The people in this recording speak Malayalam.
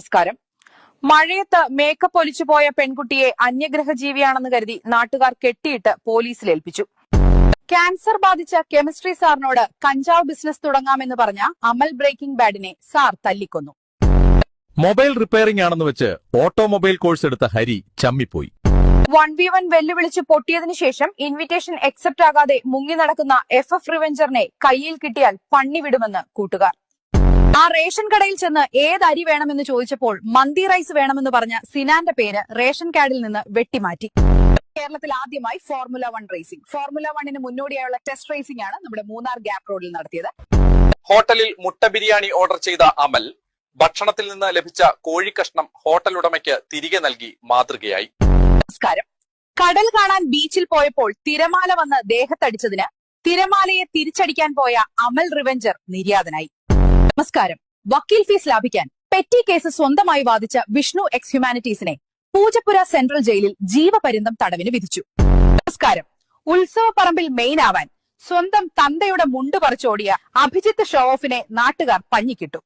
നമസ്കാരം. മഴയത്ത് മേക്കപ്പ് ഒലിച്ചുപോയ പെൺകുട്ടിയെ അന്യഗ്രഹജീവിയാണെന്ന് കരുതി നാട്ടുകാർ കെട്ടിയിട്ട് പോലീസിൽ ഏൽപ്പിച്ചു. ക്യാൻസർ ബാധിച്ച കെമിസ്ട്രി സാറിനോട് കഞ്ചാവ് ബിസിനസ് തുടങ്ങാമെന്ന് പറഞ്ഞ അമൽ ബ്രേക്കിംഗ് ബാഡിനെ സാർ തല്ലിക്കൊന്നു. മൊബൈൽ റിപ്പയറിംഗ് ആണെന്ന് വെച്ച് ഓട്ടോമൊബൈൽ കോഴ്സ് എടുത്ത ഹരി ചമ്മിപ്പോയി. 1v1 വെല്ലുവിളിച്ച് പൊട്ടിയതിനു ശേഷം ഇൻവിറ്റേഷൻ അക്സെപ്റ്റ് ആകാതെ മുങ്ങി നടക്കുന്ന FF റിവെഞ്ചറിനെ കയ്യിൽ കിട്ടിയാൽ പണ്ണി വിടുമെന്ന് കൂട്ടുകാർ. ആ റേഷൻ കടയിൽ ചെന്ന് ഏത് അരി വേണമെന്ന് ചോദിച്ചപ്പോൾ മന്തി റൈസ് വേണമെന്ന് പറഞ്ഞ സിനാന്റെ പേര് റേഷൻ കാർഡിൽ നിന്ന് വെട്ടിമാറ്റി. കേരളത്തിൽ ആദ്യമായി ഫോർമുല 1 റേസിംഗ്. ഫോർമുല 1 മുന്നോടിയായുള്ള ടെസ്റ്റ് റേസിംഗ് ആണ് നമ്മുടെ മൂന്നാർ ഗ്യാപ് റോഡിൽ നടത്തിയത്. ഹോട്ടലിൽ മുട്ട ബിരിയാണി ഓർഡർ ചെയ്ത അമൽ ഭക്ഷണത്തിൽ നിന്ന് ലഭിച്ച കോഴിക്കഷ്ണം ഹോട്ടൽ ഉടമയ്ക്ക് തിരികെ നൽകി മാതൃകയായി. നമസ്കാരം. കടൽ കാണാൻ ബീച്ചിൽ പോയപ്പോൾ തിരമാല വന്ന് ദേഹത്തടിച്ചതിന് തിരമാലയെ തിരിച്ചടിക്കാൻ പോയ അമൽ റിവെഞ്ചർ നിര്യാതനായി. നമസ്കാരം. വക്കീൽ ഫീസ് ലാഭിക്കാൻ പെറ്റി കേസ് സ്വന്തമായി വാദിച്ച വിഷ്ണു എക്സ് ഹ്യൂമാനിറ്റീസിനെ പൂജപ്പുര സെൻട്രൽ ജയിലിൽ ജീവപര്യന്തം തടവിന് വിധിച്ചു. നമസ്കാരം. ഉത്സവപ്പറമ്പിൽ മെയിൻ ആവാൻ സ്വന്തം തന്തയുടെ മുണ്ട് പറിച്ചോടിയ അഭിജിത്ത് ഷോ ഓഫിനെ നാട്ടുകാർ പഞ്ഞിക്കിട്ടു.